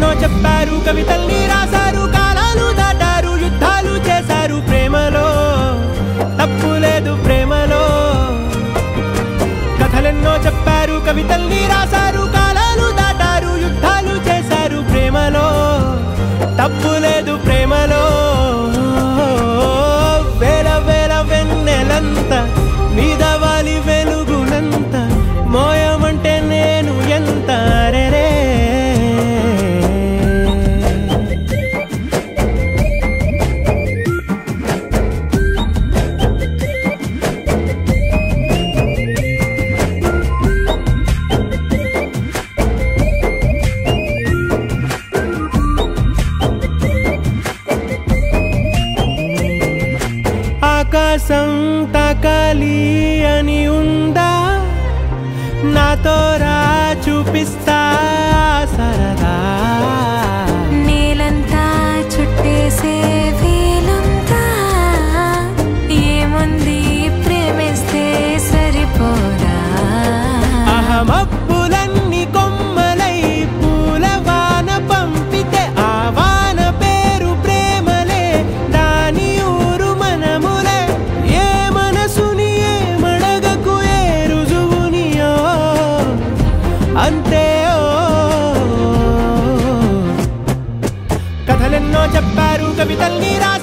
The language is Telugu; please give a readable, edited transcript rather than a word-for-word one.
కథలెన్నో చెప్పారు, కవితల్ని రాశారు, కాలాలు దాటారు, యుద్ధాలు చేశారు. ప్రేమలో తప్పు లేదు, ప్రేమలో. కథలెన్నో చెప్పారు, కవితల్ని రాశారు, కాలాలు దాటారు, యుద్ధాలు చేశారు. ప్రేమలో తప్పు లేదు, ప్రేమలో. వేల వేల వెన్నెలంత మీద వాలి వెలుగునంత మోయమంటే నేను ఎంత రే. ఆకాశం తాకాలి అని ఉందా, నాతో రా చూపిస్తా సరదా. నేలంతా చుట్టేసే వీలుందా, ఏముంది ప్రేమిస్తే సరిపోదా. అహమప్పులన్నీ కొమ్మలై పూల వాన పంపితే ఆ వాన పేరు ప్రేమలే, దాని ఊరు మనములే. ఏ మనసుని ఏ మడగకు ఏ రుజువునియో అంతే. కథలెన్నో చెప్పారు, కవితల్ని రాశారు,